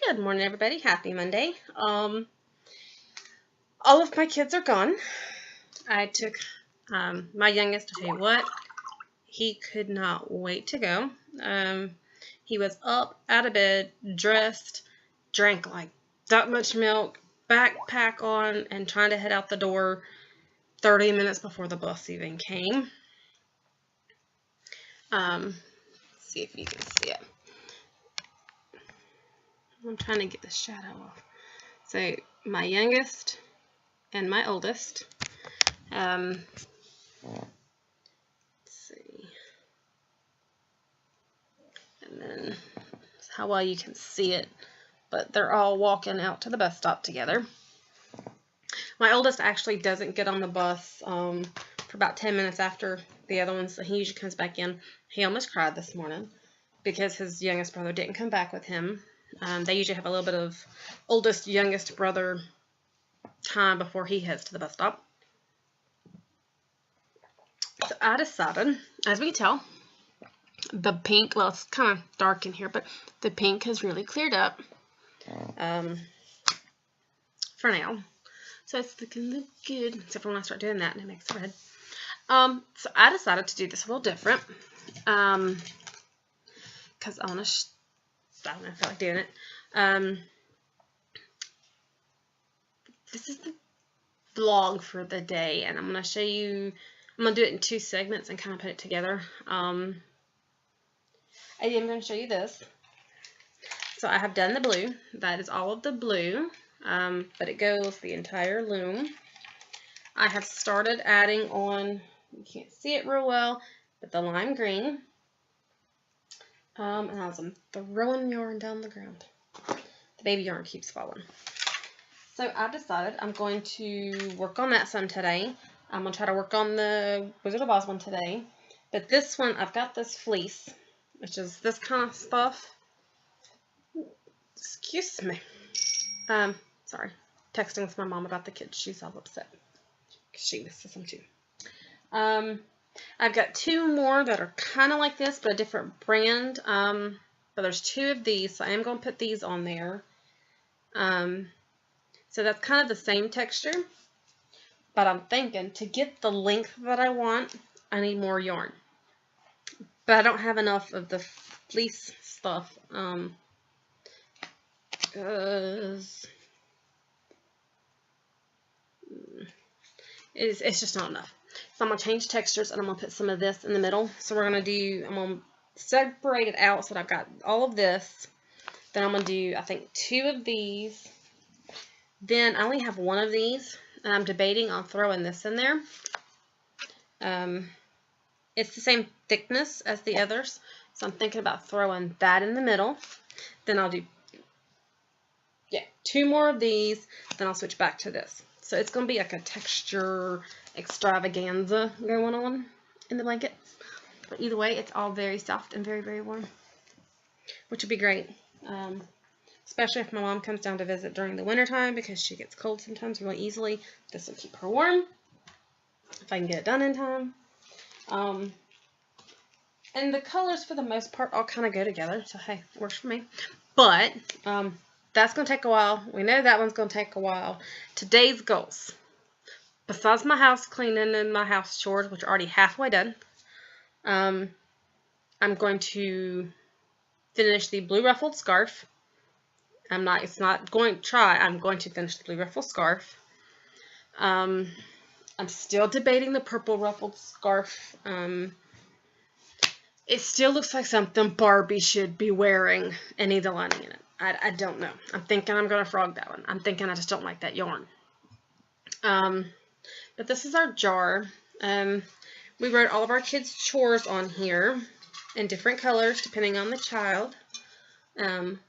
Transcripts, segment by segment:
Good morning, everybody. Happy Monday. All of my kids are gone. I took my youngest, to tell you what, he could not wait to go. He was up, out of bed, dressed, drank like that much milk, backpack on, and trying to head out the door 30 minutes before the bus even came. See if you can see it. I'm trying to get the shadow off. So my youngest and my oldest. Let's see. And then how well you can see it, but they're all walking out to the bus stop together. My oldest actually doesn't get on the bus for about 10 minutes after the other ones. So he usually comes back in. He almost cried this morning because his youngest brother didn't come back with him. They usually have a little bit of oldest, youngest brother time before he heads to the bus stop. So I decided, as we can tell, the pink, well, it's kind of dark in here, but the pink has really cleared up for now. So it's looking good, except for when I start doing that and it makes it red. So I decided to do this a little different because I want to, I don't know, I feel like doing it. This is the vlog for the day, and I'm going to show you, I'm going to do it in 2 segments and kind of put it together. I'm going to show you this. So I have done the blue. That is all of the blue, but it goes the entire loom. I have started adding on, you can't see it real well, but the lime green. And as I'm throwing yarn down the ground, the baby yarn keeps falling. So I decided I'm going to work on that some today. I'm going to try to work on the Wizard of Oz one today. But this one, I've got this fleece, which is this kind of stuff. Excuse me. Sorry. Texting with my mom about the kids. She's all upset because she misses them too. I've got 2 more that are kind of like this, but a different brand. But there's 2 of these, so I am going to put these on there. So that's kind of the same texture, but I'm thinking to get the length that I want, I need more yarn. But I don't have enough of the fleece stuff. It's just not enough. So I'm going to change textures, and I'm going to put some of this in the middle. So we're going to do, I'm going to separate it out so that I've got all of this. Then I'm going to do, I think, 2 of these. Then I only have 1 of these, and I'm debating on throwing this in there. It's the same thickness as the others, so I'm thinking about throwing that in the middle. Then I'll do, 2 more of these, then I'll switch back to this. So it's going to be like a texture extravaganza going on in the blanket. But either way, it's all very soft and very, very warm, which would be great. Especially if my mom comes down to visit during the winter time, because she gets cold sometimes really easily. This will keep her warm if I can get it done in time. And the colors for the most part all kind of go together, so hey, it works for me. But that's going to take a while. We know that one's going to take a while. Today's goals, besides my house cleaning and my house chores, which are already halfway done, I'm going to finish the blue ruffled scarf. I'm going to finish the blue ruffled scarf. I'm still debating the purple ruffled scarf. It still looks like something Barbie should be wearing and need the lining in it. I don't know. I'm thinking I'm going to frog that one. I'm thinking I just don't like that yarn. But this is our jar. We wrote all of our kids' chores on here in different colors depending on the child. And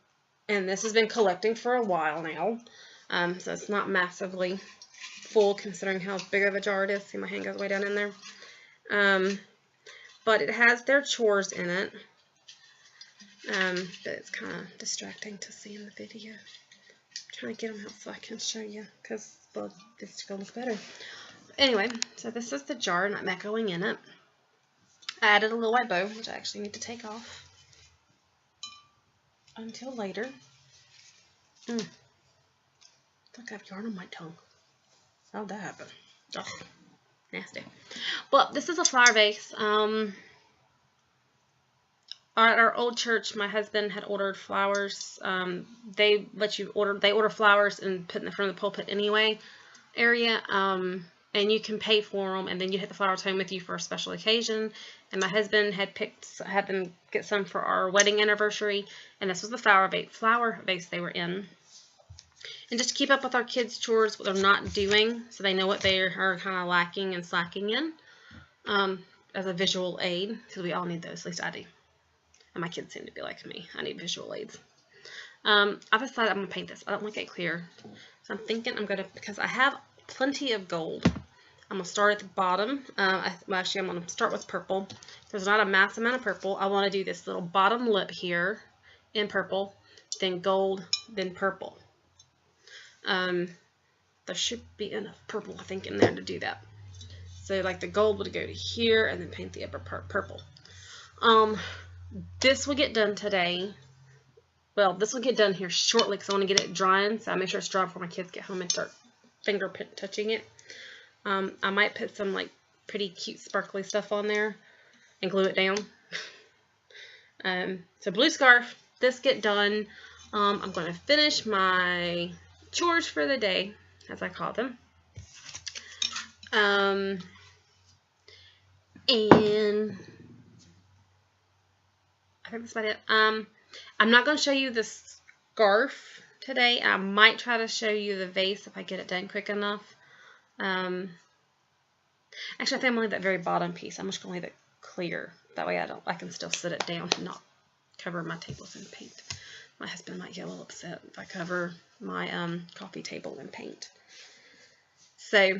this has been collecting for a while now, so it's not massively full considering how big of a jar it is. See, my hand goes way down in there. But it has their chores in it, but it's kind of distracting to see in the video. I'm trying to get them out so I can show you, because, well, this is going to look better. Anyway, so this is the jar, not that going in it. I added a little white bow, which I actually need to take off until later. I think I have yarn on my tongue. How'd that happen? Oh, nasty. Well, this is a flower vase. At our old church, my husband had ordered flowers. They order flowers and put in the front of the pulpit anyway area. And you can pay for them, and then you take the flowers home with you for a special occasion. And my husband had them get some for our wedding anniversary, and this was the flower vase they were in. And just to keep up with our kids' chores, what they're not doing, so they know what they are kind of lacking and slacking in, as a visual aid, because we all need those, at least I do. And my kids seem to be like me. I need visual aids. I've decided I'm going to paint this. I don't like it clear. So I'm thinking I'm going to, because I have plenty of gold, I'm going to start at the bottom. Actually, I'm going to start with purple. There's not a mass amount of purple. I want to do this little bottom lip here in purple, then gold, then purple. There should be enough purple, I think, in there to do that. So, like, the gold would go to here, and then paint the upper part purple. This will get done today. Well, this will get done here shortly because I want to get it drying. So I make sure it's dry before my kids get home and start fingerprint touching it. I might put some like pretty cute sparkly stuff on there and glue it down. So blue scarf. This get done. I'm going to finish my chores for the day, as I call them. And I think that's about it. I'm not going to show you the scarf today. I might try to show you the vase if I get it done quick enough. Actually, I think I'm going to leave that very bottom piece. I'm just going to leave it clear. That way I can still sit it down and not cover my tables in paint. My husband might get a little upset if I cover my coffee table in paint. So,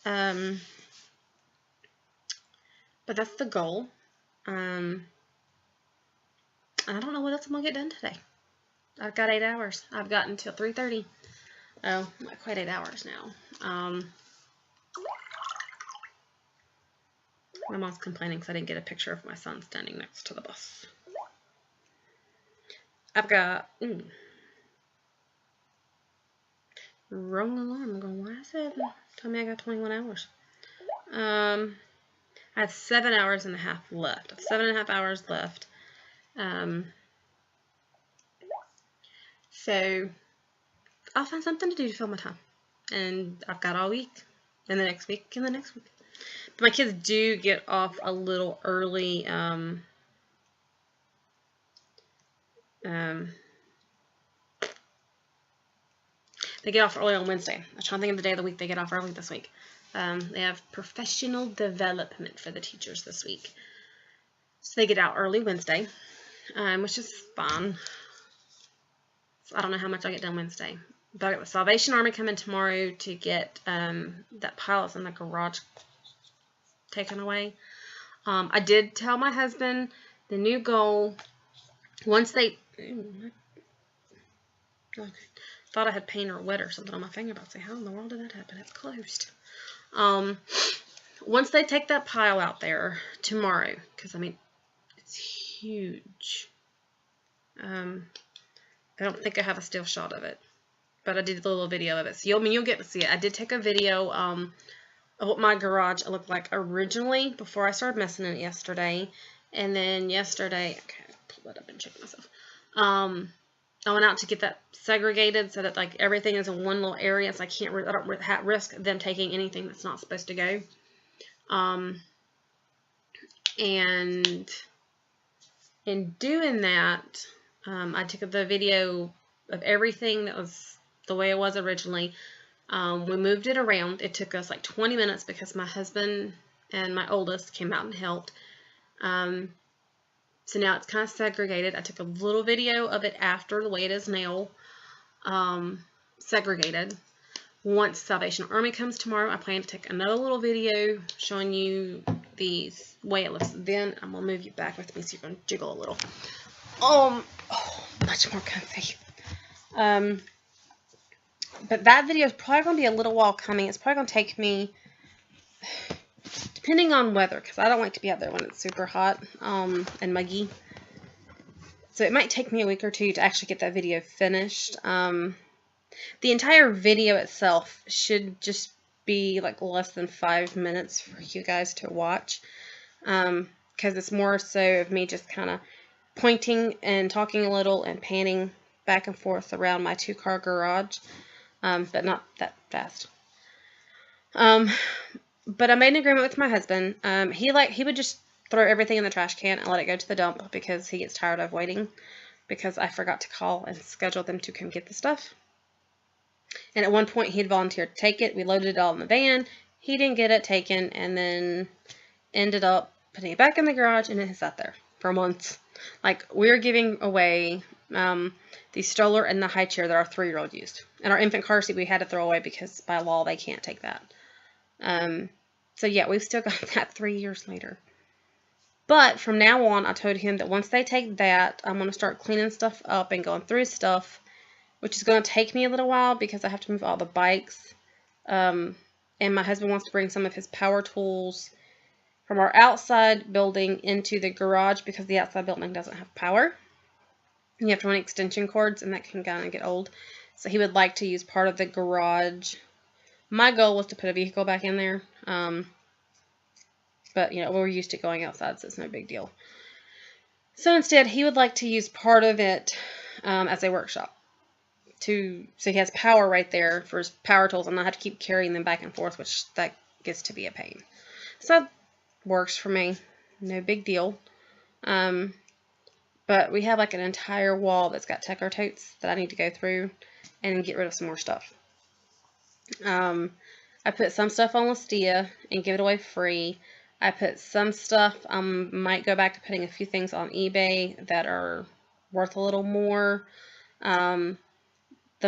sorry. But that's the goal. And I don't know what else I'm going to get done today. I've got 8 hours. I've got until 3:30. Oh, not quite 8 hours now. My mom's complaining because I didn't get a picture of my son standing next to the bus. I've got... wrong alarm. I'm going, why is it? Tell me I got 21 hours. I have 7 hours and a half left. I have 7.5 hours left. So I'll find something to do to fill my time. And I've got all week, and the next week, and the next week. But my kids do get off a little early. They get off early on Wednesday. I'm trying to think of the day of the week they get off early this week. They have professional development for the teachers this week. So they get out early Wednesday, which is fun. So I don't know how much I get done Wednesday. But I got the Salvation Army coming tomorrow to get that pile that's in the garage taken away. I did tell my husband the new goal, once they... Okay. Thought I had paint or wet or something on my finger. About to say, how in the world did that happen? It's closed. Once they take that pile out there tomorrow, because I mean, it's huge. I don't think I have a still shot of it, but I did a little video of it. So you'll get to see it. I did take a video of what my garage looked like originally before I started messing in it yesterday, and then yesterday, okay, I'll pull that up and check myself. I went out to get that segregated so that like everything is in one little area, so I don't risk them taking anything that's not supposed to go. And in doing that, I took the video of everything that was the way it was originally. We moved it around. It took us like 20 minutes because my husband and my oldest came out and helped. So now it's kind of segregated. I took a little video of it after the way it is now, segregated. Once Salvation Army comes tomorrow, I plan to take another little video showing you the way it looks. Then I'm going to move you back with me so you can jiggle a little. Oh, much more comfy. But that video is probably going to be a little while coming. It's probably going to take me... depending on weather, because I don't like to be out there when it's super hot and muggy. So it might take me a week or two to actually get that video finished. The entire video itself should just be like less than 5 minutes for you guys to watch. Because it's more so of me just kind of pointing and talking a little and panning back and forth around my 2-car garage. But not that fast. But I made an agreement with my husband. He would just throw everything in the trash can and let it go to the dump because he gets tired of waiting, because I forgot to call and schedule them to come get the stuff. And at one point he had volunteered to take it. We loaded it all in the van. He didn't get it taken, and then ended up putting it back in the garage, and it has sat there for months. Like, we're giving away the stroller and the high chair that our 3-year-old used. And our infant car seat we had to throw away because by law they can't take that. So yeah, we've still got that 3 years later. But from now on, I told him that once they take that, I'm going to start cleaning stuff up and going through stuff, which is going to take me a little while because I have to move all the bikes. And my husband wants to bring some of his power tools from our outside building into the garage because the outside building doesn't have power. You have to run extension cords, and that can kind of get old. So he would like to use part of the garage. My goal was to put a vehicle back in there. But, you know, we're used to going outside, so it's no big deal. So instead, he would like to use part of it as a workshop. So he has power right there for his power tools, and I have to keep carrying them back and forth, which that gets to be a pain. So that works for me. No big deal. But we have like an entire wall that's got Tecker totes that I need to go through and get rid of some more stuff. I put some stuff on Listia and give it away free. I put some stuff, might go back to putting a few things on eBay that are worth a little more. The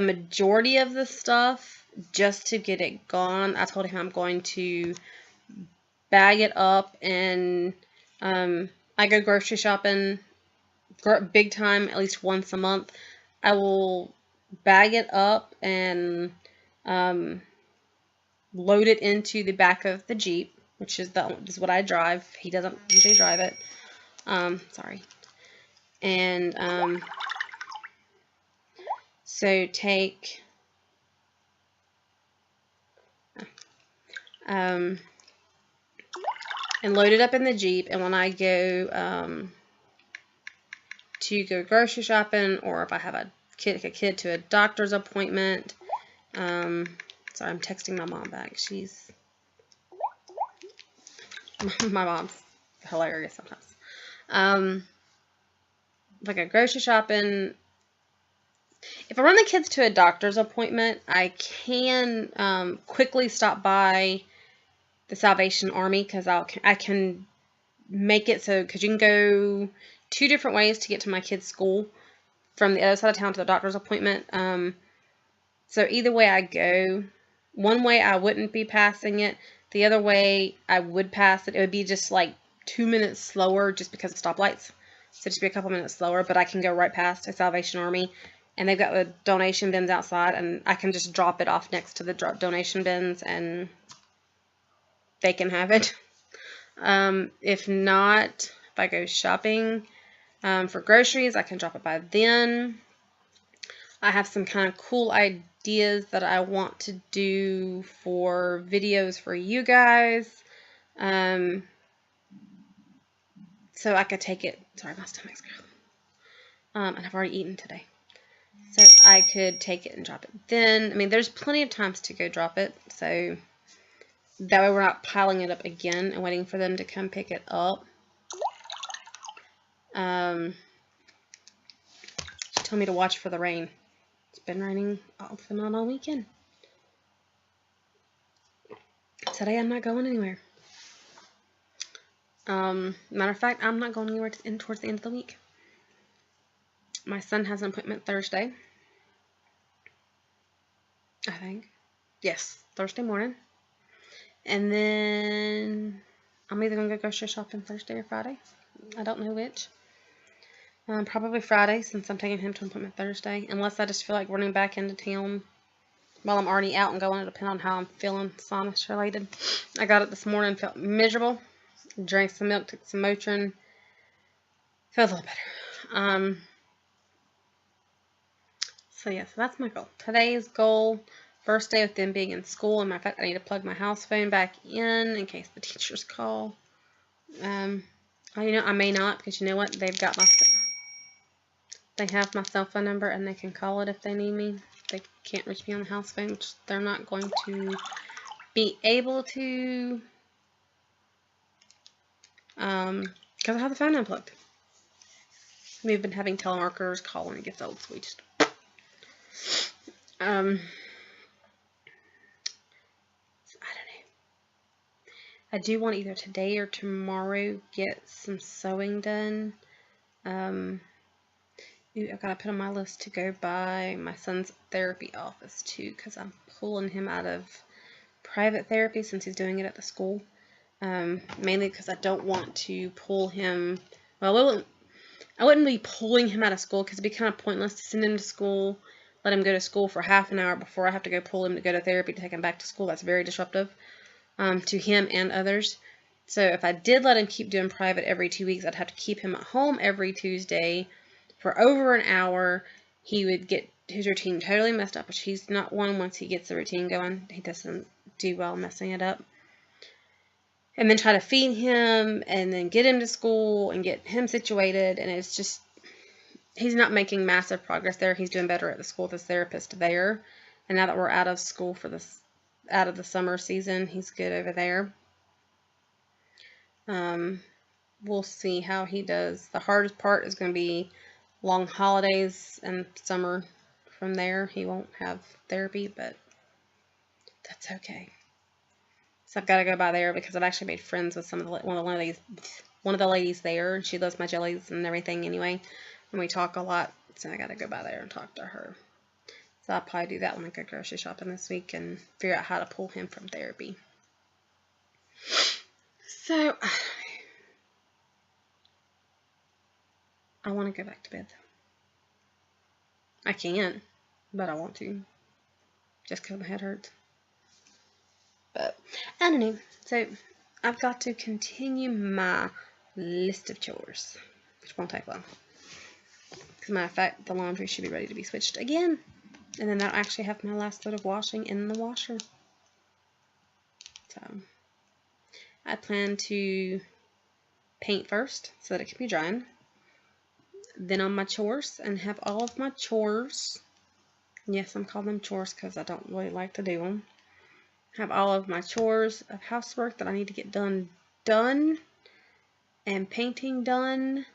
majority of the stuff, just to get it gone, I told him I'm going to bag it up, and I go grocery shopping big time at least once a month. I will bag it up and load it into the back of the Jeep, which is what I drive. He doesn't usually drive it. Sorry. And so take and load it up in the Jeep, and when I go to go grocery shopping, or if I have a kid to a doctor's appointment, sorry, I'm texting my mom back. My mom's hilarious sometimes. Like a grocery shopping, if I run the kids to a doctor's appointment, I can quickly stop by the Salvation Army, because I can make it so, because you can go 2 different ways to get to my kid's school from the other side of town to the doctor's appointment. So either way I go, one way I wouldn't be passing it. The other way I would pass it. It would be just like 2 minutes slower just because of stoplights. So just be a couple minutes slower, but I can go right past a Salvation Army, and they've got the donation bins outside, and I can just drop it off next to the donation bins and they can have it. If not, if I go shopping for groceries, I can drop it by then. I have some kind of cool ideas that I want to do for videos for you guys. So I could take it, sorry, my stomach's growling. And I've already eaten today. So I could take it and drop it then. I mean, there's plenty of times to go drop it, so that way we're not piling it up again and waiting for them to come pick it up. She told me to watch for the rain. It's been raining off and on all weekend. Today I'm not going anywhere. Matter of fact, I'm not going anywhere towards the end of the week. My son has an appointment Thursday. I think. Yes, Thursday morning. And then I'm either going to go grocery shopping Thursday or Friday. I don't know which. Probably Friday, since I'm taking him to an appointment Thursday. Unless I just feel like running back into town while I'm already out and going. It'll depend on how I'm feeling sinus related. I got it this morning, felt miserable. Drank some milk, took some Motrin. Felt a little better. So yeah, so that's my goal. Today's goal, first day with them being in school. And matter of fact, I need to plug my house phone back in case the teachers call. You know, I may not, because you know what? They have my cell phone number and they can call it if they need me. They can't reach me on the house phone, which they're not going to be able to, because I have the phone unplugged. We've been having telemarketers call when it gets old, so we just, I don't know. I do want either today or tomorrow get some sewing done. I've got to put on my list to go by my son's therapy office too, because I'm pulling him out of private therapy since he's doing it at the school. Mainly because I don't want to pull him. Well, I wouldn't be pulling him out of school because it'd be kind of pointless to send him to school, let him go to school for half an hour before I have to go pull him to go to therapy to take him back to school. That's very disruptive to him and others. So if I did let him keep doing private every 2 weeks, I'd have to keep him at home every Tuesday for over an hour. He would get his routine totally messed up, which he's not one once he gets the routine going. He doesn't do well messing it up. And then try to feed him and then get him to school and get him situated. And it's just, he's not making massive progress there. He's doing better at the school with his therapist there. And now that we're out of school for this, out of the summer season, he's good over there. We'll see how he does. The hardest part is going to be long holidays and summer. From there, he won't have therapy, but that's okay. So I've got to go by there because I've actually made friends with one of the ladies there, and she loves my jellies and everything anyway. And we talk a lot, so I got to go by there and talk to her. So I'll probably do that when I go grocery shopping this week and figure out how to pull him from therapy. So I want to go back to bed. I can't, but I want to, just because my head hurts. But I don't know. So I've got to continue my list of chores, which won't take long. As a matter of fact, the laundry should be ready to be switched again. And then I'll actually have my last load of washing in the washer. So I plan to paint first so that it can be drying. Then on my chores, and have all of my chores. Yes, I'm calling them chores because I don't really like to do them. Have all of my chores of housework that I need to get done, and painting done,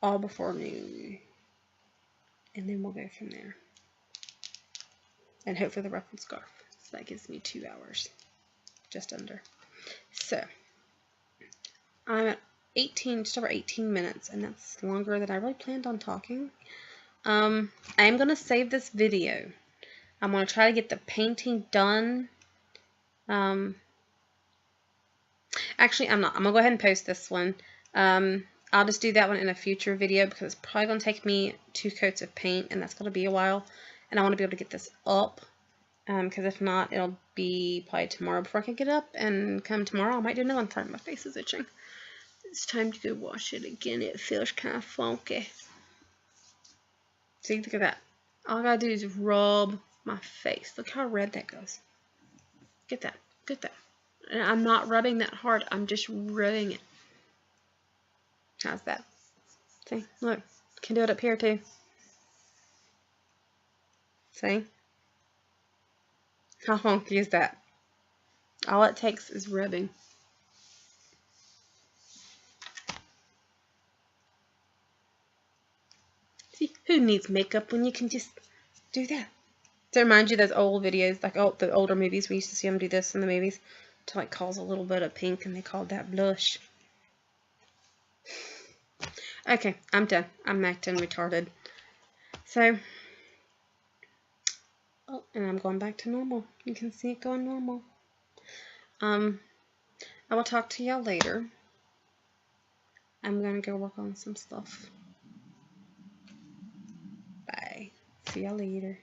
all before noon. And then we'll go from there. And hope for the ruffled scarf. So that gives me 2 hours. Just under. So, I'm at just over 18 minutes, and that's longer than I really planned on talking. I am going to save this video. I'm going to try to get the painting done. Actually, I'm not. I'm going to go ahead and post this one. I'll just do that one in a future video because it's probably going to take me 2 coats of paint, and that's going to be a while. And I want to be able to get this up, because if not, it'll be probably tomorrow before I can get up. And come tomorrow, I might do another one. Sorry, my face is itching. It's time to go wash it again. It feels kind of funky. See, look at that. All I gotta do is rub my face. Look how red that goes. Get that. Get that. And I'm not rubbing that hard. I'm just rubbing it. How's that? See? Look. Can do it up here too. See? How funky is that? All it takes is rubbing. See, who needs makeup when you can just do that? To remind you of those old videos, like the older movies, we used to see them do this in the movies to like cause a little bit of pink, and they called that blush. Okay, I'm done. I'm acting retarded. So, oh, and I'm going back to normal. You can see it going normal. I will talk to y'all later. I'm gonna go work on some stuff. Bye. See y'all later.